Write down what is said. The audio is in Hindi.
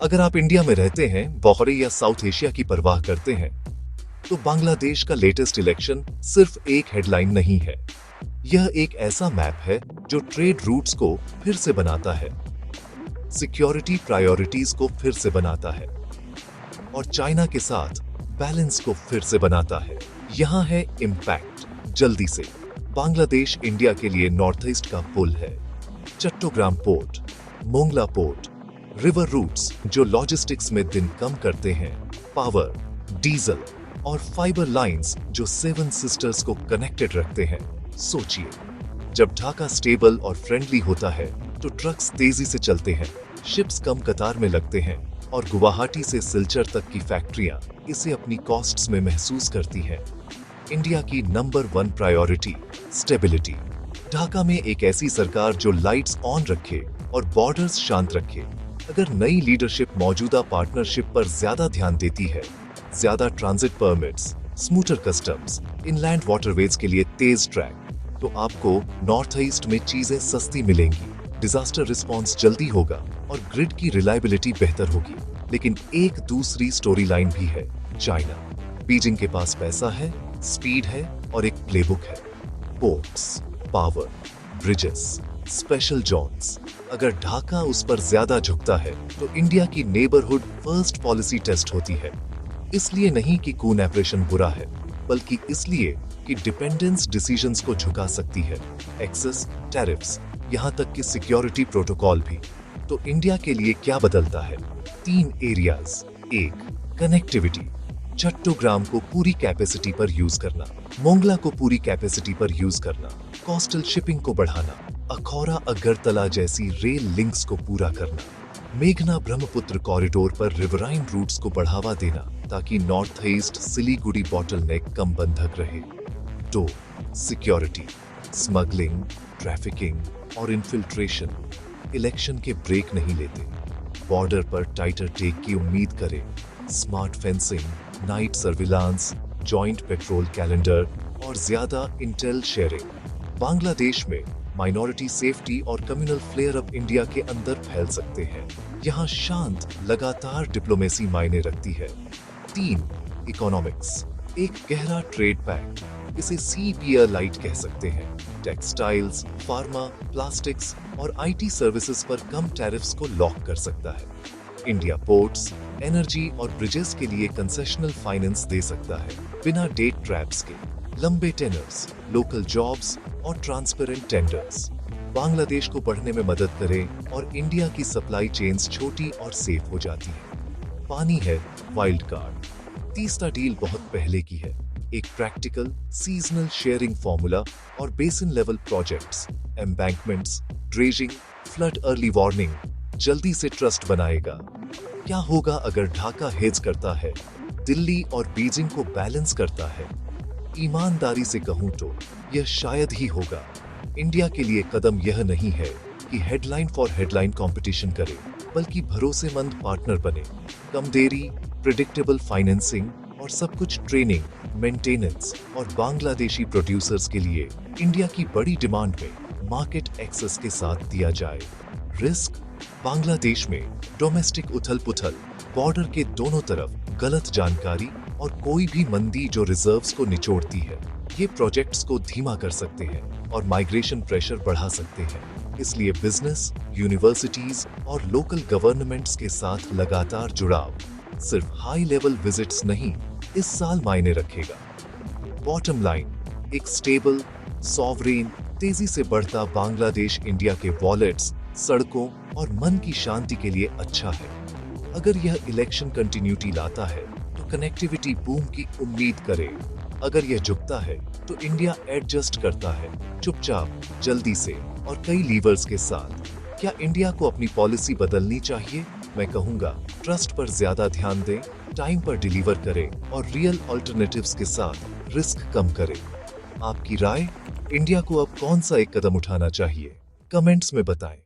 अगर आप इंडिया में रहते हैं, बहरे या साउथ एशिया की परवाह करते हैं, तो बांग्लादेश का लेटेस्ट इलेक्शन सिर्फ एक हेडलाइन नहीं है। यह एक ऐसा मैप है जो ट्रेड रूट्स को फिर से बनाता है, सिक्योरिटी प्रायोरिटीज को फिर से बनाता है और चाइना के साथ बैलेंस को फिर से बनाता है। यहाँ है इम्पैक्ट। जल्दी से, बांग्लादेश इंडिया के लिए नॉर्थ ईस्ट का पुल है। Chattogram port, Mongla port, river roots जो लॉजिस्टिक्स में दिन कम करते हैं, पावर, डीजल और फाइबर लाइंस जो सेवन सिस्टर्स को कनेक्टेड रखते हैं। सोचिए, जब ढाका स्टेबल और फ्रेंडली होता है तो ट्रक्स तेजी से चलते हैं, शिप्स कम कतार में लगते हैं और गुवाहाटी से सिलचर तक की फैक्ट्रियां इसे अपनी कॉस्ट्स में महसूस करती हैं। इंडिया की नंबर 1 प्रायोरिटी स्टेबिलिटी। ढाका में एक ऐसी सरकार जो लाइट्स ऑन रखे और बॉर्डर्स शांत रखे। अगर नई लीडरशिप मौजूदा पार्टनरशिप पर ज्यादा ध्यान देती है, ज्यादा transit permits, smoother customs, inland waterways के लिए तेज ट्रैक, तो आपको नॉर्थ ईस्ट में चीजें सस्ती मिलेंगी, डिजास्टर रिस्पॉन्स जल्दी होगा और ग्रिड की रिलायबिलिटी बेहतर होगी। लेकिन एक दूसरी स्टोरी लाइन भी है, चाइना। बीजिंग के पास पैसा है, स्पीड है और एक प्लेबुक है। Ports, power, bridges, special zones. अगर ढाका उस पर ज्यादा झुकता है तो इंडिया की नेबरहुड फर्स्ट पॉलिसी टेस्ट होती है। इसलिए नहीं कि कून ऑपरेशन बुरा है, बल्कि इसलिए कि डिपेंडेंस डिसीजंस को झुका सकती है। एक्सेस, टैरिफ्स, यहां तक कि सिक्योरिटी प्रोटोकॉल भी। तो इंडिया के लिए क्या बदलता है? 3 एरियाज। 1, कनेक्टिविटी। चट्टोग्राम को पूरी कैपेसिटी पर यूज करना, मोंगला को पूरी कैपेसिटी पर यूज करना, कोस्टल शिपिंग को बढ़ाना, अखौरा अगरतला जैसी रेल लिंक्स को पूरा करना, मेघना ब्रह्मपुत्र कॉरिडोर पर रिवराइन रूट्स को बढ़ावा देना ताकि नॉर्थ ईस्ट सिलीगुड़ी बॉटलनेक कम बंधक रहे। 2, सिक्योरिटी। स्मगलिंग, ट्रैफिकिंग और इन्फिल्ट्रेशन इलेक्शन के ब्रेक नहीं लेते। बॉर्डर पर टाइटर टेक की उम्मीद करें। Smart fencing, night surveillance, joint petrol calendar और ज्यादा इंटेल शेयरिंग। बांग्लादेश में माइनॉरिटी सेफ्टी और कम्युनल फ्लेयर अप इंडिया के अंदर फैल सकते हैं। यहाँ शांत लगातार डिप्लोमेसी मायने रखती है। 3, इकोनॉमिक्स। एक गहरा ट्रेड पैक्ट, इसे सी पियर लाइट कह सकते हैं, टेक्सटाइल्स, फार्मा, प्लास्टिक्स और आईटी सर्विसेज पर कम टैरिफ्स को लॉक कर सकता है। इंडिया पोर्ट्स, एनर्जी और ब्रिजेस के लिए कंसेशनल फाइनेंस दे सकता है बिना डेट ट्रैप्स के। लंबे टेनर्स, लोकल जॉब्स और ट्रांसपेरेंट टेंडर्स बांग्लादेश को बढ़ने में मदद करें और इंडिया की सप्लाई चेन्स छोटी और सेफ हो जाती है। पानी है वाइल्ड कार्ड। तीसरा डील बहुत पहले की है। एक प्रैक्टिकल सीजनल शेयरिंग फॉर्मूला और basin level projects, embankments, dredging, flood early warning जल्दी से ट्रस्ट बनाएगा। क्या होगा अगर ढाका हेज करता है, दिल्ली और बीजिंग को बैलेंस करता है? ईमानदारी से कहूं तो यह शायद ही होगा। इंडिया के लिए कदम यह नहीं है कि हेडलाइन फॉर हेडलाइन कंपटीशन करे, बल्कि भरोसेमंद पार्टनर बने। कम देरी, प्रिडिक्टेबल फाइनेंसिंग और सब कुछ ट्रेनिंग, मेंटेनेंस और बांग्लादेशी प्रोड्यूसर्स के लिए इंडिया की बड़ी डिमांड में मार्केट एक्सेस के साथ दिया जाए। रिस्क, बांग्लादेश में डोमेस्टिक उथल पुथल, बॉर्डर के दोनों तरफ गलत जानकारी और कोई भी मंदी जो रिजर्व्स को निचोड़ती है, ये प्रोजेक्ट्स को धीमा कर सकते हैं और माइग्रेशन प्रेशर बढ़ा सकते हैं। इसलिए बिजनेस, यूनिवर्सिटीज और लोकल गवर्नमेंट्स के साथ लगातार जुड़ाव, सिर्फ हाई लेवल विजिट्स नहीं, इस साल मायने रखेगा। बॉटम लाइन, एक स्टेबल, सॉवरेन, तेजी से बढ़ता बांग्लादेश इंडिया के वॉलेट्स, सड़कों और मन की शांति के लिए अच्छा है। अगर यह इलेक्शन कंटिन्यूटी लाता है तो कनेक्टिविटी बूम की उम्मीद करे। अगर यह झुकता है तो इंडिया एडजस्ट करता है, चुपचाप, जल्दी से और कई लीवर्स के साथ। क्या इंडिया को अपनी पॉलिसी बदलनी चाहिए? मैं कहूंगा ट्रस्ट पर ज्यादा ध्यान दें, टाइम पर डिलीवर करें और रियल अल्टरनेटिव्स के साथ रिस्क कम करें। आपकी राय, इंडिया को अब कौन सा एक कदम उठाना चाहिए? कमेंट्स में बताएं।